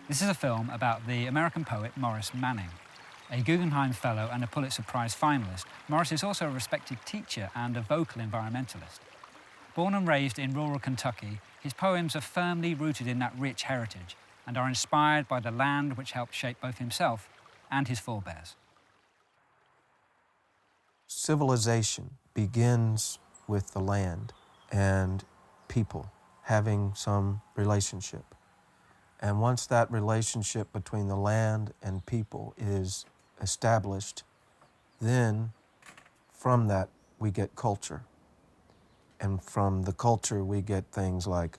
This is a film about the American poet Maurice Manning. A Guggenheim Fellow and a Pulitzer Prize finalist, Maurice is also a respected teacher and a vocal environmentalist. Born and raised in rural Kentucky, his poems are firmly rooted in that rich heritage and are inspired by the land which helped shape both himself and his forebears. Civilization begins with the land and people having some relationship. And once that relationship between the land and people is established, then from that we get culture. And from the culture we get things like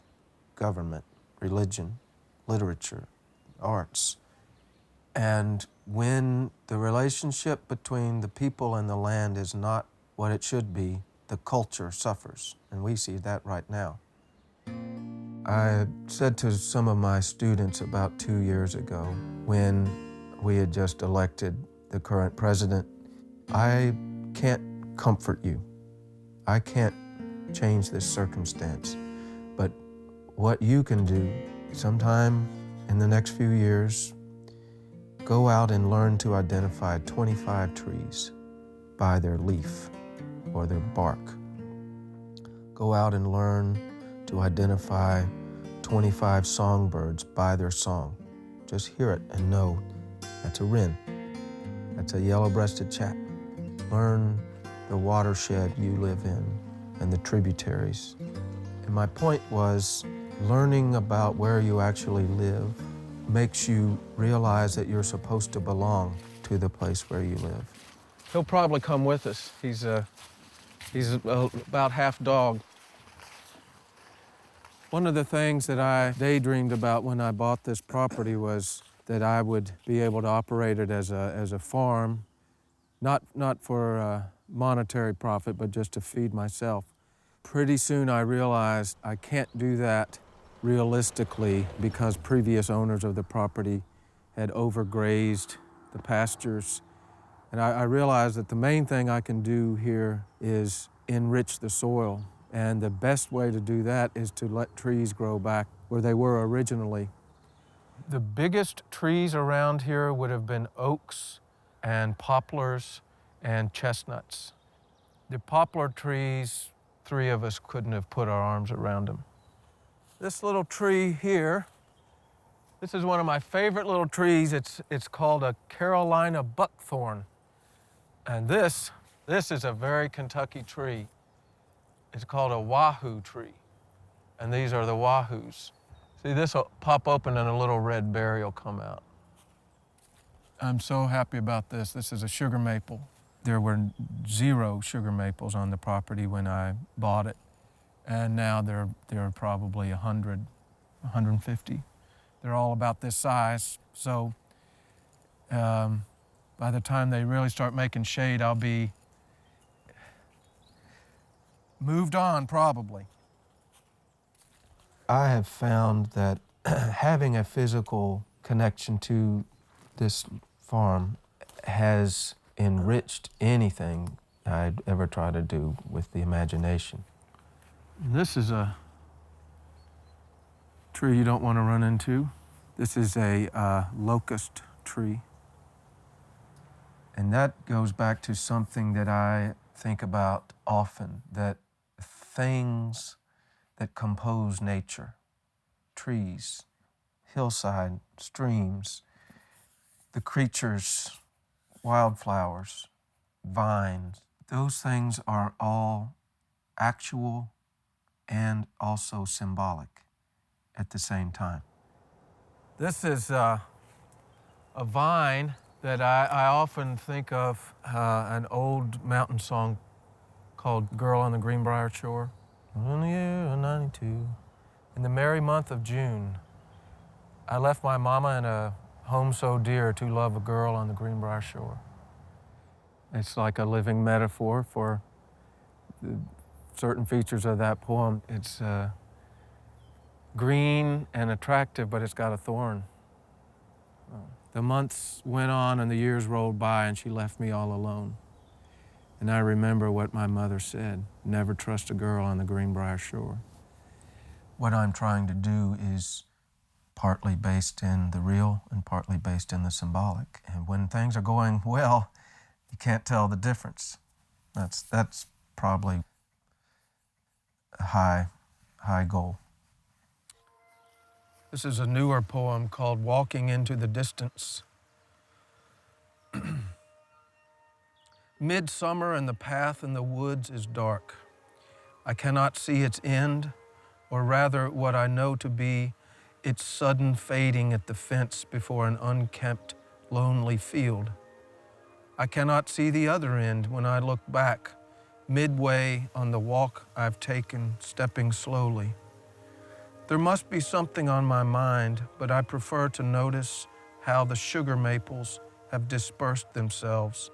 government, religion, literature, arts. And when the relationship between the people and the land is not what it should be, the culture suffers. And we see that right now. I said to some of my students about 2 years ago, when we had just elected the current president, I can't comfort you. I can't change this circumstance. But what you can do, sometime in the next few years, go out and learn to identify 25 trees by their leaf or their bark. Go out and learn to identify 25 songbirds by their song. Just hear it and know that's a wren. That's a yellow-breasted chat. Learn the watershed you live in and the tributaries. And my point was, learning about where you actually live makes you realize that you're supposed to belong to the place where you live. He'll probably come with us. He's about half dog. One of the things that I daydreamed about when I bought this property was that I would be able to operate it as a farm, not for monetary profit, but just to feed myself. Pretty soon I realized I can't do that realistically because previous owners of the property had overgrazed the pastures. And I realized that the main thing I can do here is enrich the soil. And the best way to do that is to let trees grow back where they were originally. The biggest trees around here would have been oaks and poplars and chestnuts. The poplar trees, 3 of us couldn't have put our arms around them. This little tree here, this is one of my favorite little trees. It's called a Carolina buckthorn. And this is a very Kentucky tree. It's called a wahoo tree, and these are the wahoos. See, this will pop open and a little red berry will come out. I'm so happy about this. This is a sugar maple. There were 0 sugar maples on the property when I bought it, and now there are probably 100, 150. They're all about this size, so by the time they really start making shade, I'll be moved on, probably. I have found that having a physical connection to this farm has enriched anything I'd ever try to do with the imagination. This is a tree you don't want to run into. This is a locust tree. And that goes back to something that I think about often, that things that compose nature, trees, hillside, streams, the creatures, wildflowers, vines, those things are all actual and also symbolic at the same time. This is a vine that I often think of an old mountain song called Girl on the Greenbrier Shore. In the year of 92, in the merry month of June, I left my mama and a home so dear to love a girl on the Greenbrier Shore. It's like a living metaphor for certain features of that poem. It's green and attractive, but it's got a thorn. The months went on and the years rolled by and she left me all alone. And I remember what my mother said, never trust a girl on the Greenbrier Shore. What I'm trying to do is partly based in the real and partly based in the symbolic. And when things are going well, you can't tell the difference. That's probably a high goal. This is a newer poem called Walking into the Distance. Midsummer and the path in the woods is dark. I cannot see its end, or rather what I know to be its sudden fading at the fence before an unkempt, lonely field. I cannot see the other end when I look back, midway on the walk I've taken, stepping slowly. There must be something on my mind, but I prefer to notice how the sugar maples have dispersed themselves,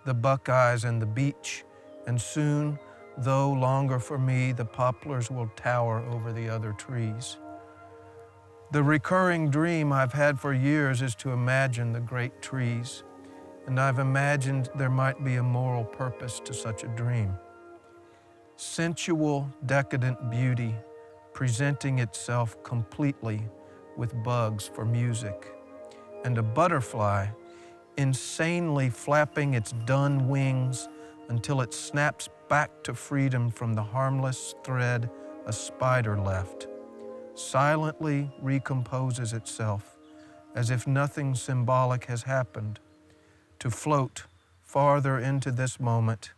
the buckeyes and the beech, and soon, though longer for me, the poplars will tower over the other trees. The recurring dream I've had for years is to imagine the great trees, and I've imagined there might be a moral purpose to such a dream. Sensual, decadent beauty presenting itself completely with bugs for music, and a butterfly insanely flapping its dun wings until it snaps back to freedom from the harmless thread a spider left, silently recomposes itself as if nothing symbolic has happened, to float farther into this moment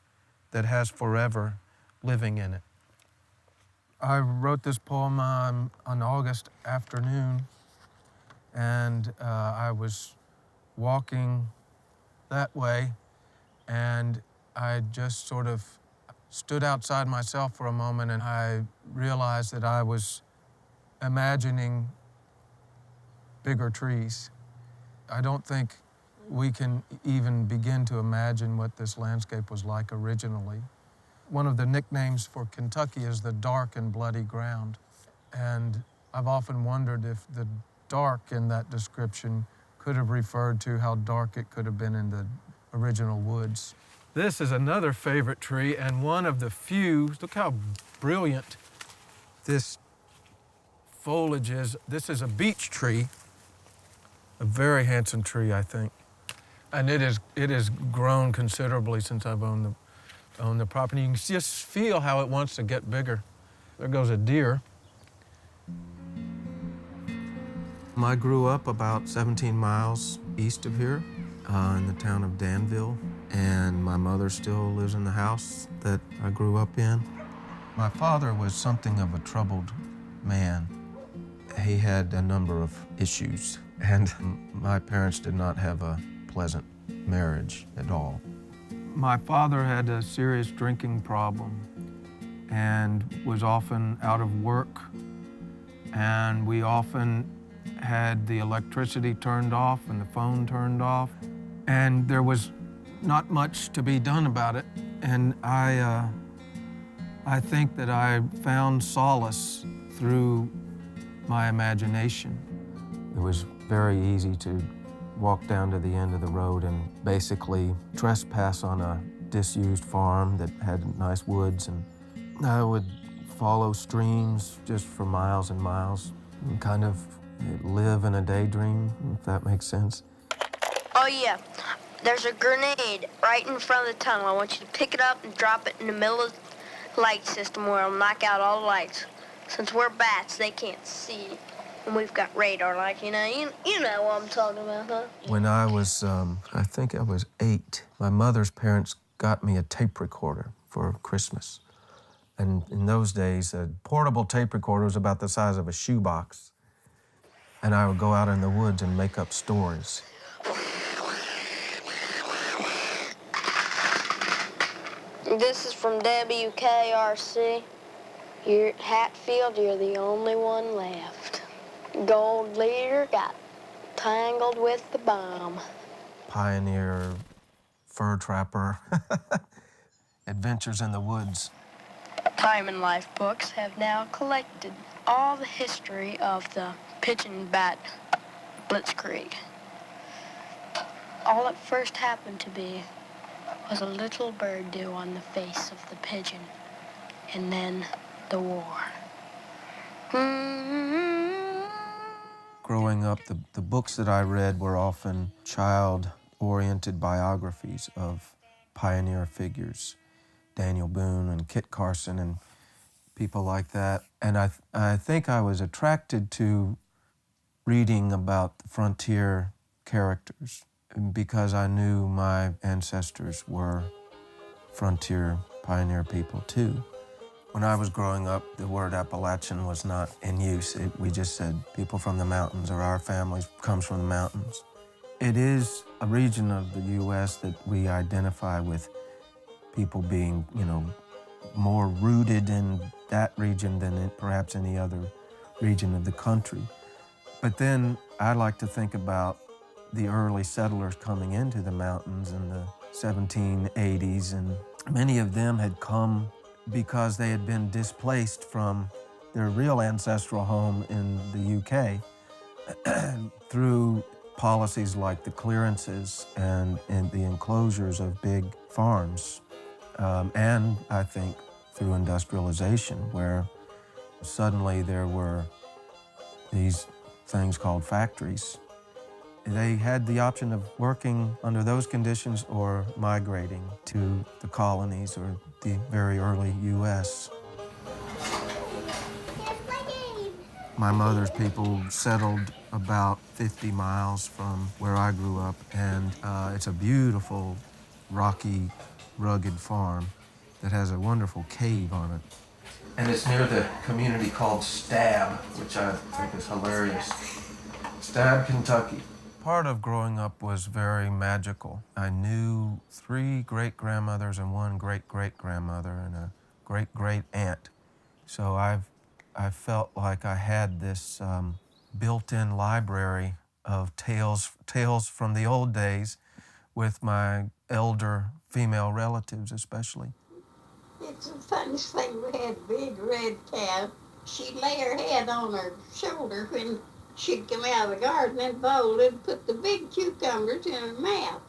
that has forever living in it. I wrote this poem on August afternoon, and I was walking that way, and I just sort of stood outside myself for a moment, and I realized that I was imagining bigger trees. I don't think we can even begin to imagine what this landscape was like originally. One of the nicknames for Kentucky is the dark and bloody ground. And I've often wondered if the dark in that description could have referred to how dark it could have been in the original woods. This is another favorite tree, and one of the few. Look how brilliant this foliage is. This is a beech tree, a very handsome tree, I think. And it has grown considerably since I've owned the property. You can just feel how it wants to get bigger. There goes a deer. I grew up about 17 miles east of here in the town of Danville, and my mother still lives in the house that I grew up in. My father was something of a troubled man. He had a number of issues, and my parents did not have a pleasant marriage at all. My father had a serious drinking problem and was often out of work, and we often had the electricity turned off and the phone turned off, and there was not much to be done about it. And I think that I found solace through my imagination. It was very easy to walk down to the end of the road and basically trespass on a disused farm that had nice woods, and I would follow streams just for miles and miles and kind of live in a daydream, if that makes sense. Oh yeah, there's a grenade right in front of the tunnel. I want you to pick it up and drop it in the middle of the light system where it'll knock out all the lights. Since we're bats, they can't see. And we've got radar, like, you know what I'm talking about, huh? When I was, I think I was 8, my mother's parents got me a tape recorder for Christmas. And in those days, a portable tape recorder was about the size of a shoebox. And I would go out in the woods and make up stories. This is from WKRC. You're at Hatfield, you're the only one left. Gold leader got tangled with the bomb. Pioneer, fur trapper, adventures in the woods. Time and Life books have now collected all the history of the pigeon bat blitzkrieg. All that first happened to be was a little bird dew on the face of the pigeon, and then the war. Growing up, the books that I read were often child-oriented biographies of pioneer figures, Daniel Boone and Kit Carson and people like that. And I think I was attracted to reading about the frontier characters because I knew my ancestors were frontier pioneer people too. When I was growing up, the word Appalachian was not in use. We just said people from the mountains, or our family comes from the mountains. It is a region of the U.S. that we identify with people being, more rooted in that region than in perhaps any other region of the country. But then I like to think about the early settlers coming into the mountains in the 1780s, and many of them had come because they had been displaced from their real ancestral home in the UK through policies like the clearances and the enclosures of big farms. And I think through industrialization, where suddenly there were these things called factories. They had the option of working under those conditions or migrating to the colonies or the very early U.S. My mother's people settled about 50 miles from where I grew up, and it's a beautiful, rocky, rugged farm that has a wonderful cave on it. And it's near the community called Stab, which I think is hilarious. Stab, Kentucky. Part of growing up was very magical. I knew 3 great-grandmothers and 1 great-great-grandmother and a great-great-aunt. So I felt like I had this built-in library of tales from the old days with my elder female relatives especially. It's the funniest thing. We had a big red cow. She'd lay her head on her shoulder when she'd come out of the garden and bowl and put the big cucumbers in her mouth,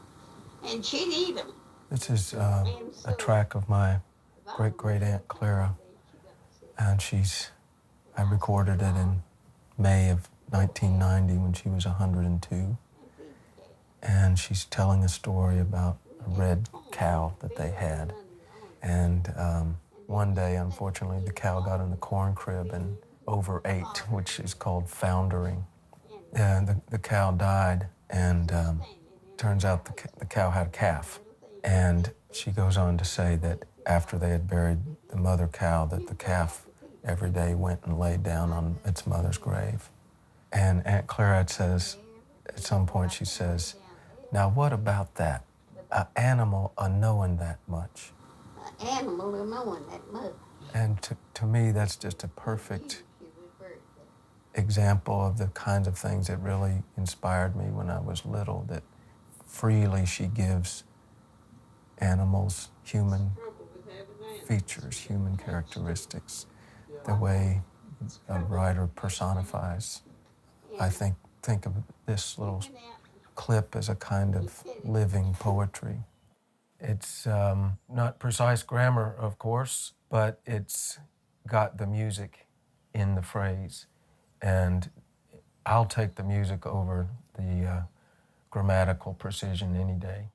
and she'd eat them. This is a track of my great-great-aunt Clara, and I recorded it in May of 1990 when she was 102, and she's telling a story about a red cow that they had. And one day, unfortunately, the cow got in the corn crib and overate, which is called foundering. And the cow died, and turns out the cow had a calf. And she goes on to say that after they had buried the mother cow, that the calf every day went and laid down on its mother's grave. And Aunt Clairette says, at some point she says, "Now what about that? An animal knowing that much?" Animal are knowing that much. And to me, that's just a perfect example of the kinds of things that really inspired me when I was little, that freely she gives animals human features, human characteristics, the way a writer personifies. I think of this little clip as a kind of living poetry. It's not precise grammar, of course, but it's got the music in the phrase. And I'll take the music over the grammatical precision any day.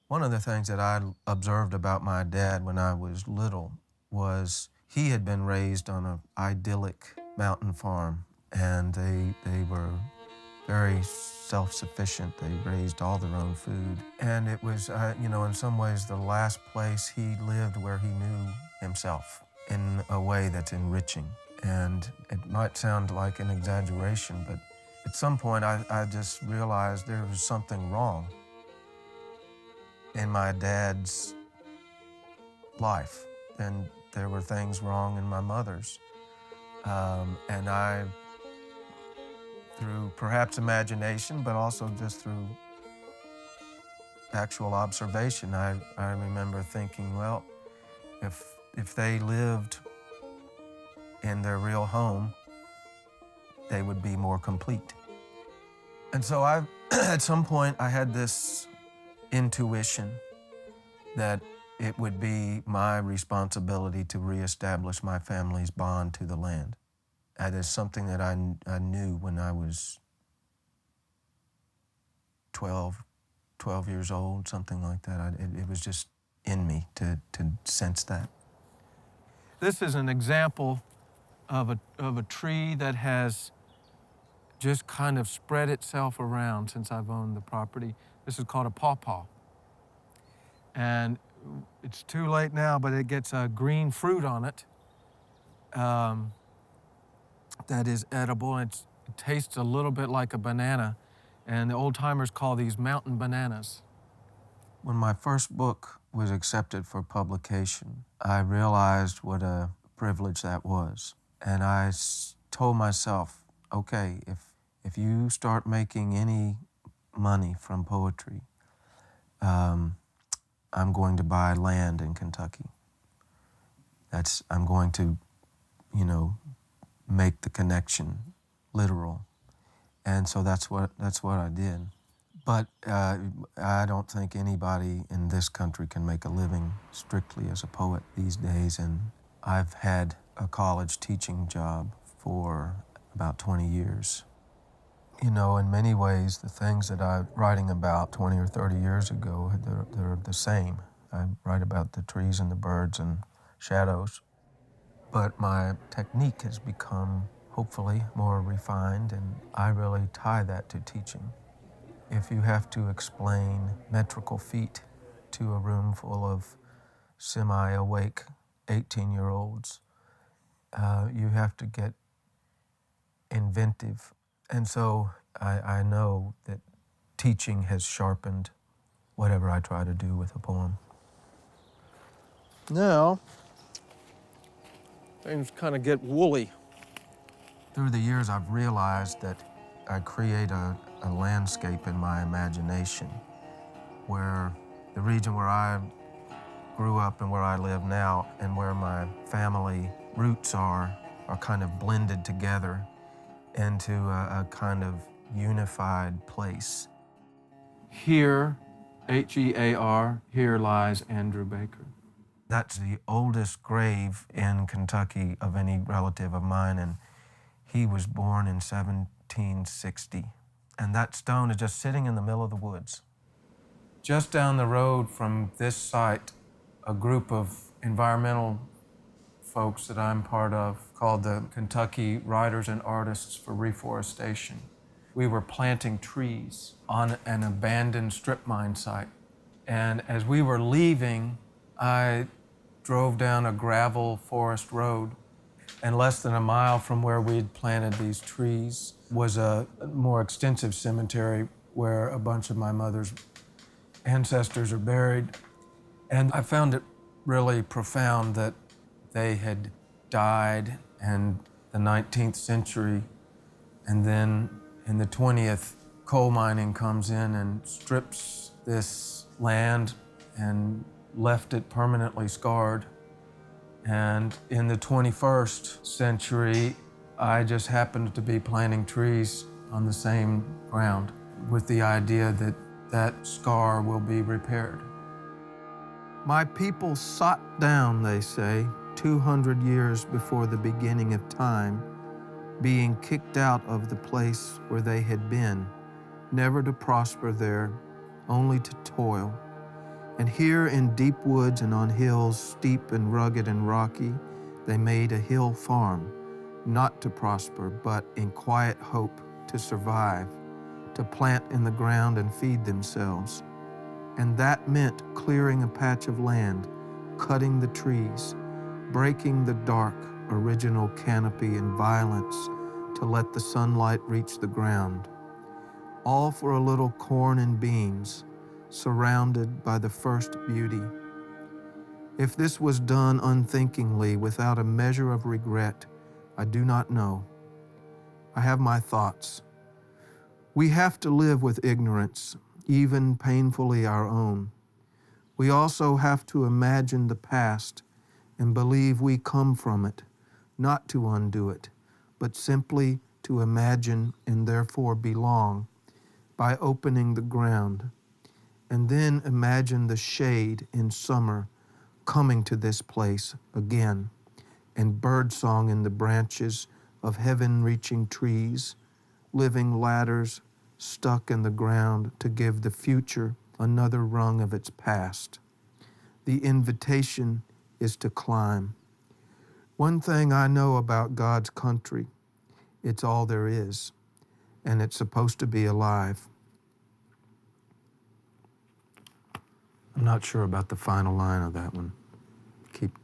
One of the things that I observed about my dad when I was little was he had been raised on an idyllic mountain farm, and they were very self-sufficient. They raised all their own food. And it was, in some ways, the last place he lived where he knew himself in a way that's enriching. And it might sound like an exaggeration, but at some point I just realized there was something wrong in my dad's life. And there were things wrong in my mother's. And I, through perhaps imagination, but also just through actual observation, I remember thinking, well, if they lived in their real home, they would be more complete. And so at some point, I had this intuition that it would be my responsibility to reestablish my family's bond to the land. That is something that I knew when I was 12 years old, something like that. It was just in me to sense that. This is an example of a tree that has just kind of spread itself around since I've owned the property. This is called a pawpaw. And it's too late now, but it gets a green fruit on it that is edible. It tastes a little bit like a banana, and the old timers call these mountain bananas. When my first book was accepted for publication, I realized what a privilege that was. And I told myself, okay, if you start making any money from poetry, I'm going to buy land in Kentucky. I'm going to, make the connection literal. And so that's what I did. But I don't think anybody in this country can make a living strictly as a poet these days. And I've had a college teaching job for about 20 years. In many ways, the things that I'm writing about 20 or 30 years ago, they're the same. I write about the trees and the birds and shadows. But my technique has become, hopefully, more refined, and I really tie that to teaching. If you have to explain metrical feet to a room full of semi-awake 18-year-olds, you have to get inventive. And so I know that teaching has sharpened whatever I try to do with a poem. Now, things kind of get woolly. Through the years, I've realized that I create a landscape in my imagination where the region where I grew up and where I live now and where my family roots are kind of blended together into a kind of unified place. Here, H-E-A-R, here lies Andrew Baker. That's the oldest grave in Kentucky of any relative of mine, and he was born in 1760. And that stone is just sitting in the middle of the woods. Just down the road from this site, a group of environmental folks that I'm part of called the Kentucky Writers and Artists for Reforestation. We were planting trees on an abandoned strip mine site. And as we were leaving, I drove down a gravel forest road, and less than a mile from where we'd planted these trees was a more extensive cemetery where a bunch of my mother's ancestors are buried. And I found it really profound that they had died in the 19th century, and then in the 20th, coal mining comes in and strips this land and left it permanently scarred. And in the 21st century, I just happened to be planting trees on the same ground with the idea that that scar will be repaired. My people sought down, they say, 200 years before the beginning of time, being kicked out of the place where they had been, never to prosper there, only to toil. And here in deep woods and on hills steep and rugged and rocky, they made a hill farm, not to prosper, but in quiet hope to survive, to plant in the ground and feed themselves. And that meant clearing a patch of land, cutting the trees, breaking the dark original canopy in violence to let the sunlight reach the ground. All for a little corn and beans, surrounded by the first beauty. If this was done unthinkingly, without a measure of regret, I do not know. I have my thoughts. We have to live with ignorance, even painfully our own. We also have to imagine the past and believe we come from it, not to undo it, but simply to imagine and therefore belong by opening the ground. And then imagine the shade in summer coming to this place again, and birdsong in the branches of heaven-reaching trees, living ladders stuck in the ground to give the future another rung of its past. The invitation is to climb. One thing I know about God's country, it's all there is, and it's supposed to be alive. I'm not sure about the final line of that one. Keep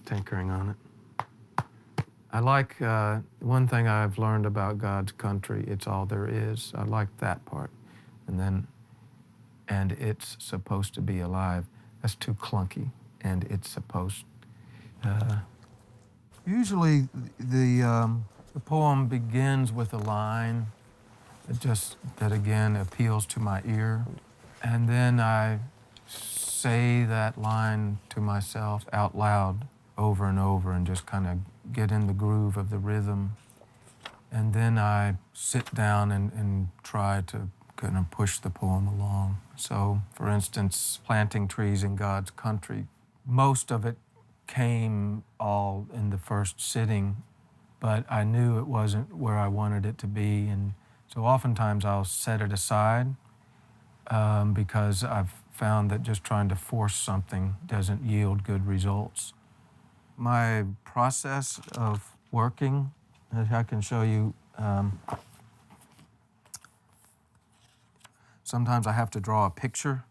tinkering on it. I like one thing I've learned about God's country, it's all there is. I like that part. And it's supposed to be alive. That's too clunky. And it's supposed. Usually the poem begins with a line that again appeals to my ear. And then I say that line to myself out loud over and over and just kind of get in the groove of the rhythm. And then I sit down and try to kind of push the poem along. So, for instance, planting trees in God's country, most of it came all in the first sitting, but I knew it wasn't where I wanted it to be. And so oftentimes I'll set it aside because I've found that just trying to force something doesn't yield good results. My process of working, as I can show you, sometimes I have to draw a picture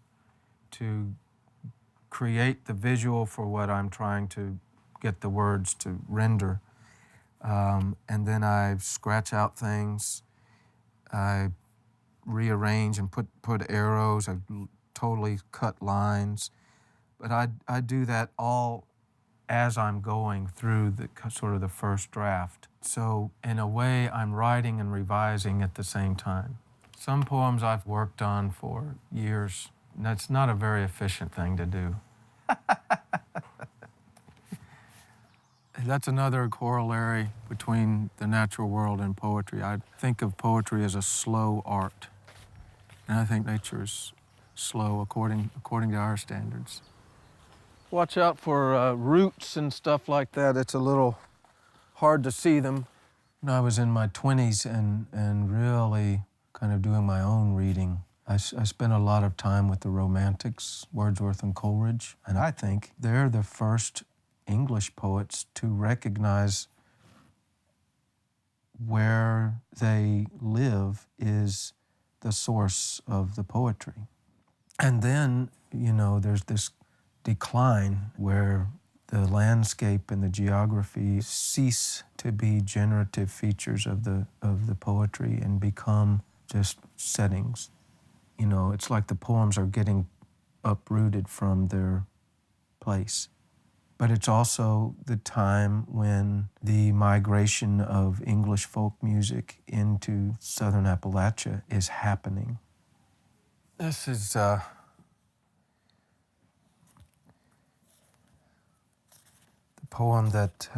to create the visual for what I'm trying to get the words to render. And then I scratch out things. I rearrange and put arrows. I totally cut lines. But I do that all as I'm going through the sort of the first draft. So in a way, I'm writing and revising at the same time. Some poems I've worked on for years. That's not a very efficient thing to do. That's another corollary between the natural world and poetry. I think of poetry as a slow art, and I think nature is slow according to our standards. Watch out for roots and stuff like that. It's a little hard to see them. When I was in my 20s and really kind of doing my own reading, I spent a lot of time with the Romantics, Wordsworth and Coleridge, and I think they're the first English poets to recognize where they live is the source of the poetry. And then, there's this decline where the landscape and the geography cease to be generative features of the poetry and become just settings. It's like the poems are getting uprooted from their place. But it's also the time when the migration of English folk music into southern Appalachia is happening. This is the poem that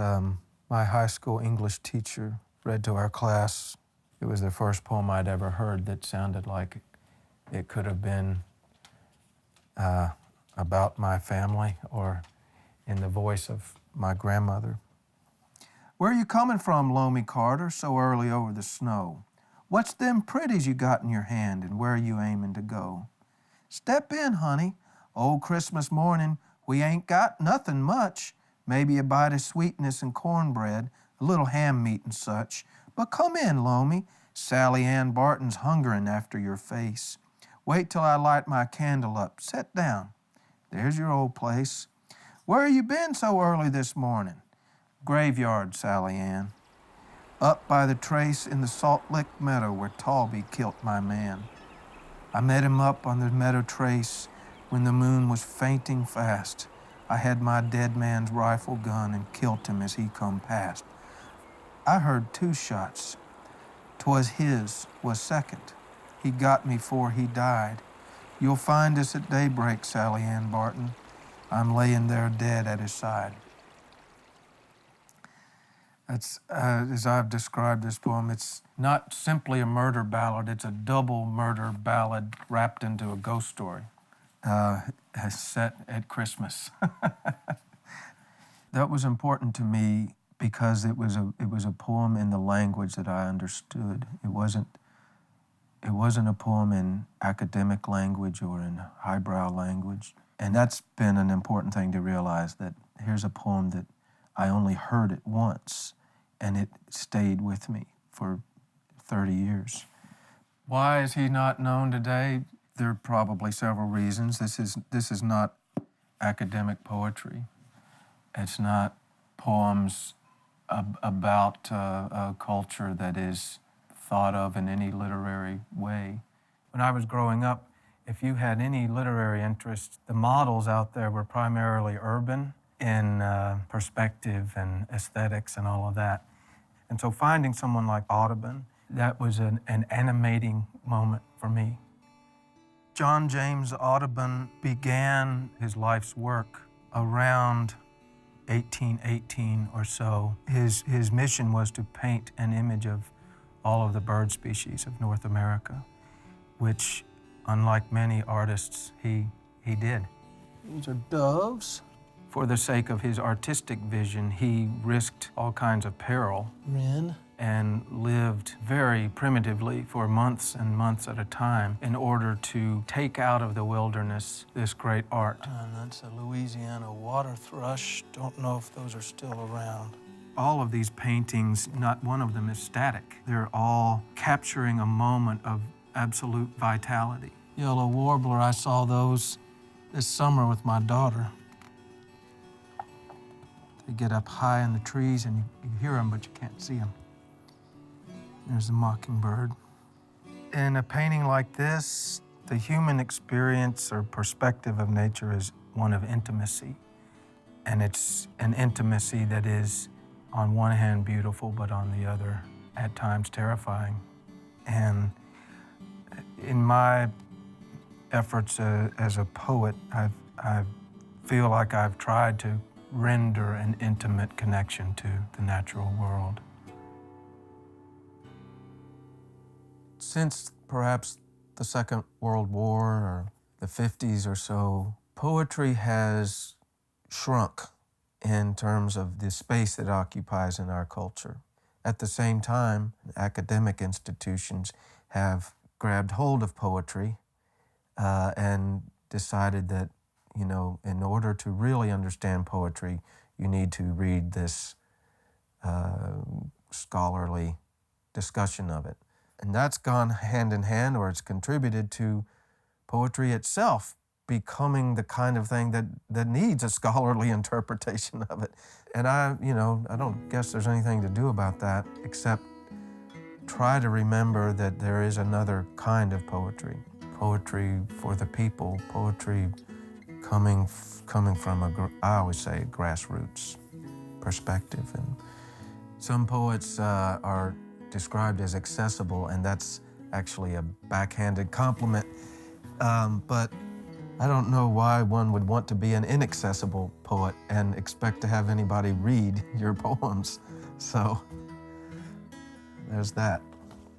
my high school English teacher read to our class. It was the first poem I'd ever heard that sounded like it could have been about my family or in the voice of my grandmother. Where you coming from, Loamy Carter, so early over the snow? What's them pretties you got in your hand, and where you aiming to go? Step in, honey. Old Christmas morning, we ain't got nothing much. Maybe a bite of sweetness and cornbread, a little ham meat and such. But come in, Loamy. Sally Ann Barton's hungering after your face. Wait till I light my candle up. Sit down. There's your old place. Where you been so early this morning? Graveyard, Sally Ann. Up by the trace in the Salt Lick Meadow where Talby killed my man. I met him up on the meadow trace when the moon was fainting fast. I had my dead man's rifle gun and killed him as he come past. I heard 2 shots. 'Twas his was second. He got me 'fore he died. You'll find us at daybreak, Sally Ann Barton. I'm laying there dead at his side. That's, as I've described this poem, it's not simply a murder ballad, it's a double murder ballad wrapped into a ghost story set at Christmas. That was important to me because it was a poem in the language that I understood. It wasn't a poem in academic language or in highbrow language. And that's been an important thing to realize, that here's a poem that I only heard it once, and it stayed with me for 30 years. Why is he not known today? There are probably several reasons. This is not academic poetry. It's not poems about a culture that is thought of in any literary way. When I was growing up, if you had any literary interest, the models out there were primarily urban in perspective and aesthetics and all of that. And so finding someone like Audubon, that was an animating moment for me. John James Audubon began his life's work around 1818 or so. His mission was to paint an image of all of the bird species of North America, which, unlike many artists, he did. These are doves. For the sake of his artistic vision, he risked all kinds of peril. Wren. And lived very primitively for months and months at a time in order to take out of the wilderness this great art. And that's a Louisiana water thrush. Don't know if those are still around. All of these paintings, not one of them is static. They're all capturing a moment of absolute vitality. Yellow warbler, I saw those this summer with my daughter. They get up high in the trees and you hear them, but you can't see them. There's the mockingbird. In a painting like this, the human experience or perspective of nature is one of intimacy. And it's an intimacy that is, on one hand, beautiful, but on the other, at times, terrifying. And in my efforts as a poet, I feel like I've tried to render an intimate connection to the natural world. Since perhaps the Second World War or the 50s or so, poetry has shrunk in terms of the space it occupies in our culture. At the same time, academic institutions have grabbed hold of poetry and decided that, you know, in order to really understand poetry, you need to read this scholarly discussion of it. And that's gone hand in hand, or it's contributed to poetry itself becoming the kind of thing that needs a scholarly interpretation of it. And I don't guess there's anything to do about that except try to remember that there is another kind of poetry. Poetry for the people, poetry coming from I always say, grassroots perspective. And some poets are described as accessible, and that's actually a backhanded compliment. But I don't know why one would want to be an inaccessible poet and expect to have anybody read your poems. So there's that.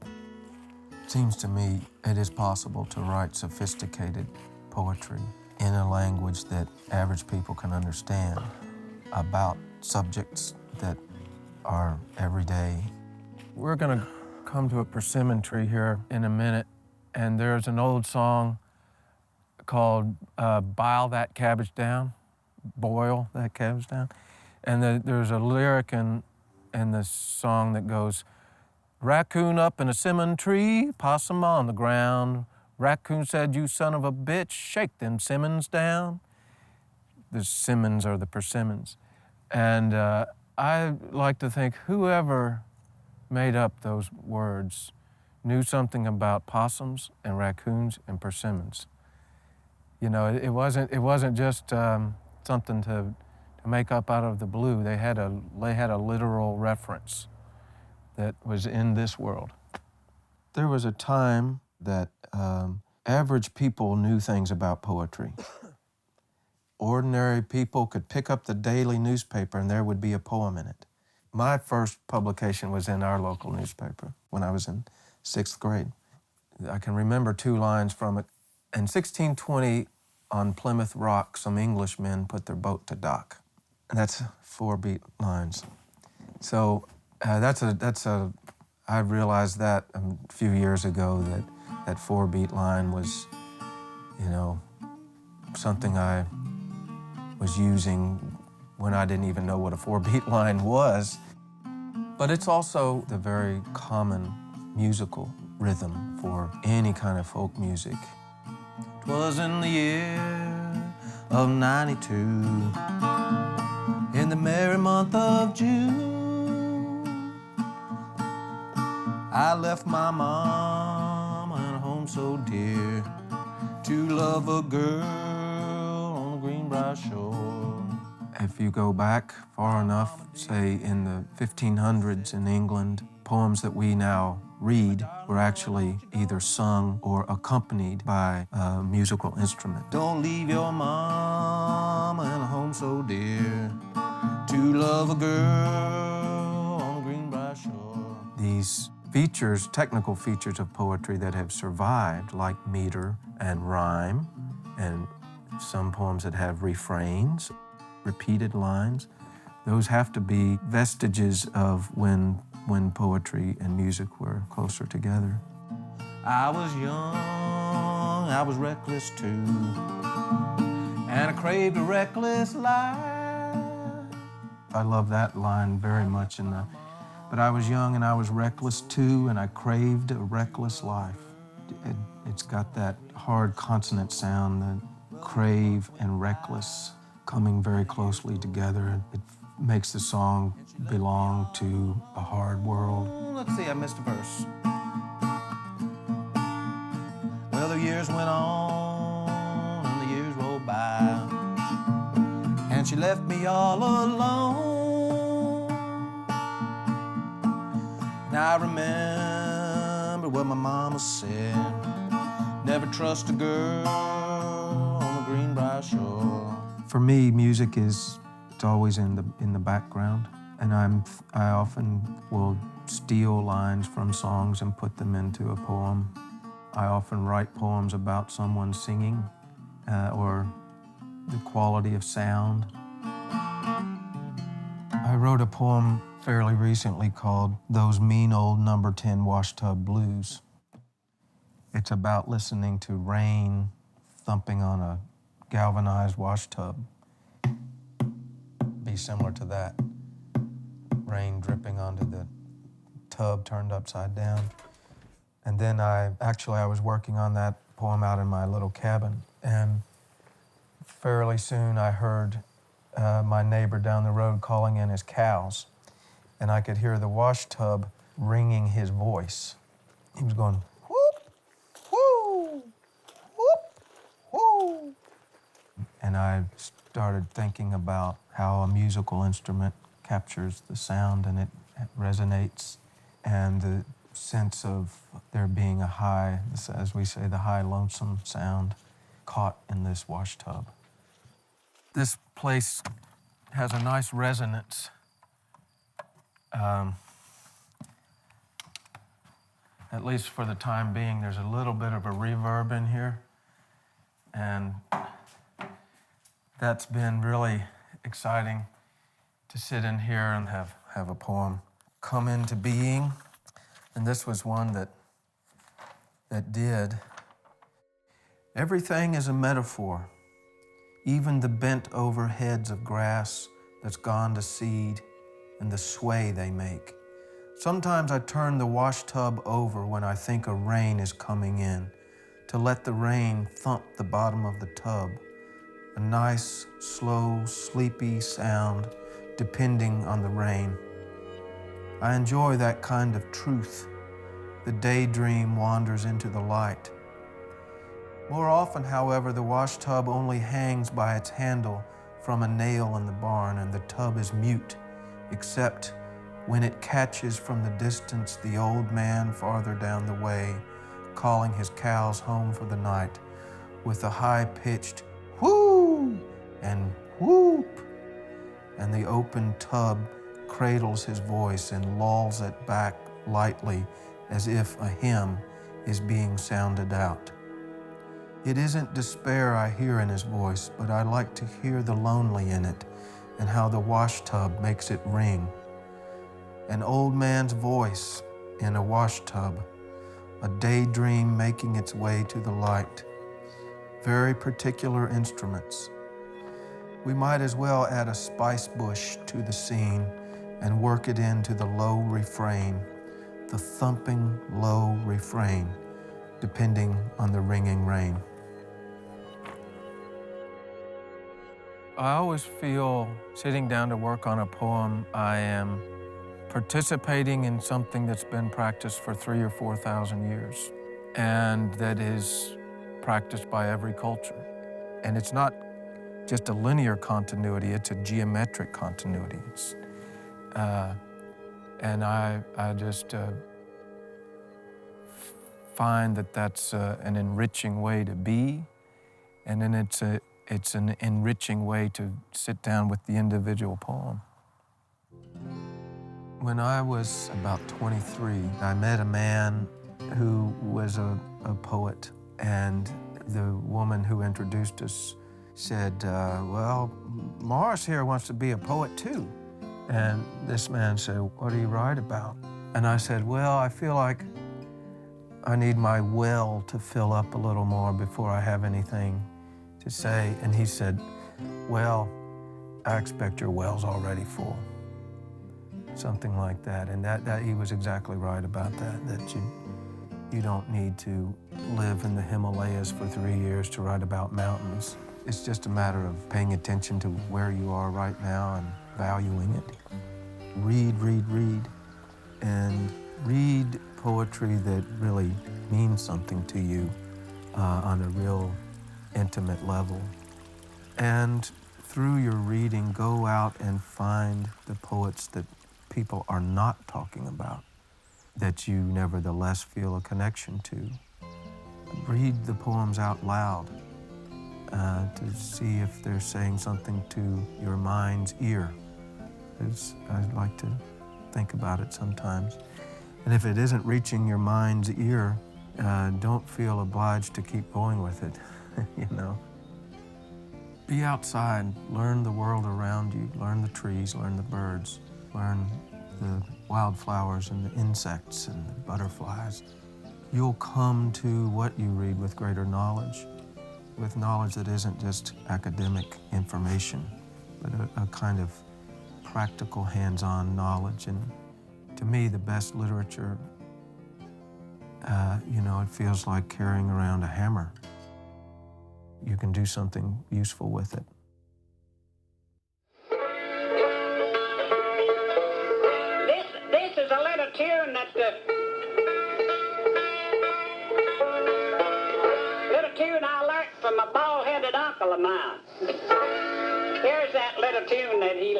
It seems to me it is possible to write sophisticated poetry in a language that average people can understand about subjects that are everyday. We're going to come to a persimmon tree here in a minute, and there's an old song called Boil That Cabbage Down, Boil That Cabbage Down. And there's a lyric in the song that goes, raccoon up in a simmon tree, possum on the ground. Raccoon said, you son of a bitch, shake them simmons down. The simmons are the persimmons. And I like to think whoever made up those words knew something about possums and raccoons and persimmons. You know, it wasn't just something to make up out of the blue. They had a literal reference that was in this world. There was a time that average people knew things about poetry. Ordinary people could pick up the daily newspaper and there would be a poem in it. My first publication was in our local newspaper when I was in 6th grade. I can remember 2 lines from it. In 1620, on Plymouth Rock, some Englishmen put their boat to dock. And that's 4 beat lines. So I realized that a few years ago that 4-beat line was, something I was using when I didn't even know what a 4-beat line was. But it's also the very common musical rhythm for any kind of folk music. 'Twas in the year of 92, in the merry month of June, I left my mom and a home so dear to love a girl on the Greenbrier shore. If you go back far enough, say in the 1500s in England, poems that we now read were actually either sung or accompanied by a musical instrument. Don't leave your mom and a home so dear to love a girl on the Greenbrier shore. These features, technical features of poetry that have survived, like meter and rhyme, and some poems that have refrains, repeated lines, those have to be vestiges of when poetry and music were closer together. I was young, I was reckless too, and I craved a reckless life. I love that line very much but I was young and I was reckless too, and I craved a reckless life. It's got that hard consonant sound, the crave and reckless coming very closely together. It makes the song belong to a hard world. Let's see, I missed a verse. Well, the years went on and the years rolled by, and she left me all alone. Now I remember what my mama said, never trust a girl on the Greenbrier shore. For me, music it's always in the background, and I often will steal lines from songs and put them into a poem. I often write poems about someone singing or the quality of sound. I wrote a poem fairly recently called Those Mean Old Number 10 Washtub Blues. It's about listening to rain thumping on a galvanized washtub. Be similar to that. Rain dripping onto the tub turned upside down. And then I was working on that poem out in my little cabin, and fairly soon I heard my neighbor down the road calling in his cows, and I could hear the washtub ringing his voice. He was going, whoop, whoo, whoop, whoo. And I started thinking about how a musical instrument captures the sound and it resonates, and the sense of there being a high, as we say, the high lonesome sound caught in this washtub. This place has a nice resonance. At least for the time being, there's a little bit of a reverb in here, and that's been really exciting to sit in here and have a poem come into being. And this was one that did. Everything is a metaphor, even the bent over heads of grass that's gone to seed and the sway they make. Sometimes I turn the washtub over when I think a rain is coming in, to let the rain thump the bottom of the tub, a nice, slow, sleepy sound depending on the rain. I enjoy that kind of truth. The daydream wanders into the light. More often, however, the washtub only hangs by its handle from a nail in the barn, and the tub is mute, except when it catches from the distance the old man farther down the way, calling his cows home for the night with a high-pitched whoo and whoop, and the open tub cradles his voice and lulls it back lightly as if a hymn is being sounded out. It isn't despair I hear in his voice, but I like to hear the lonely in it and how the washtub makes it ring. an old man's voice in a wash tub, a daydream making its way to the light. Very particular instruments. We might as well add a spice bush to the scene and work it into the low refrain, the thumping low refrain, depending on the ringing rain. I always feel sitting down to work on a poem, I am participating in something that's been practiced for 3,000 or 4,000 years, and that is practiced by every culture. And it's not just a linear continuity, it's a geometric continuity. And I just find that that's an enriching way to be, and then it's an enriching way to sit down with the individual poem. When I was about 23, I met a man who was a poet, and the woman who introduced us said, well, Maurice here wants to be a poet too. And this man said, what do you write about? And I said, well, I feel like I need my well to fill up a little more before I have anything to say. And he said, well, I expect your well's already full. Something like that. And that he was exactly right about that you don't need to live in the Himalayas for 3 years to write about mountains. It's just a matter of paying attention to where you are right now and valuing it. Read, and read poetry that really means something to you on a real intimate level. And through your reading, go out and find the poets that people are not talking about, that you nevertheless feel a connection to. Read the poems out loud to see if they're saying something to your mind's ear. I like to think about it sometimes. And if it isn't reaching your mind's ear, don't feel obliged to keep going with it, you know. Be outside, learn the world around you, learn the trees, learn the birds, learn the wildflowers and the insects and the butterflies. You'll come to what you read with greater knowledge, with knowledge that isn't just academic information, but a kind of practical, hands-on knowledge. And to me, the best literature, it feels like carrying around a hammer. You can do something useful with it. This is a little tune that I learned from a bald-headed uncle of mine. Here's that little tune that he...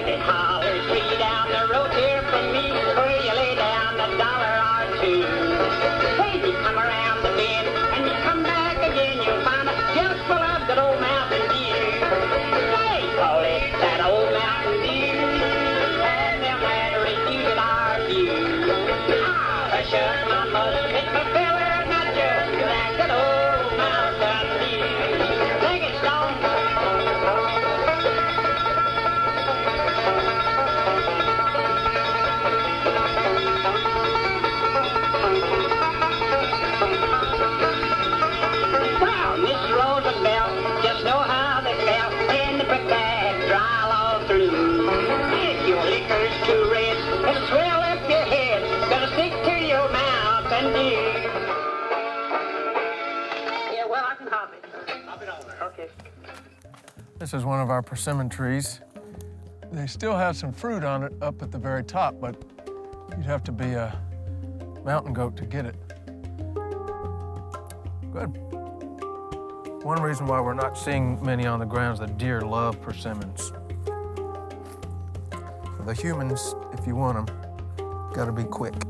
It hollers way down the road here from me, where you lay down $1 or two. When you come around the bend and you come back again, you'll find a jug full of good old Mountain Dew. They call it that old Mountain Dew, and they'll never refuse it our view. I shut my mother, hit my feller, and my jug, that good old Mountain Dew. Sing it, Stone. This is one of our persimmon trees. They still have some fruit on it up at the very top, but you'd have to be a mountain goat to get it. Good. One reason why we're not seeing many on the ground is the deer love persimmons. For the humans, if you want them, gotta be quick.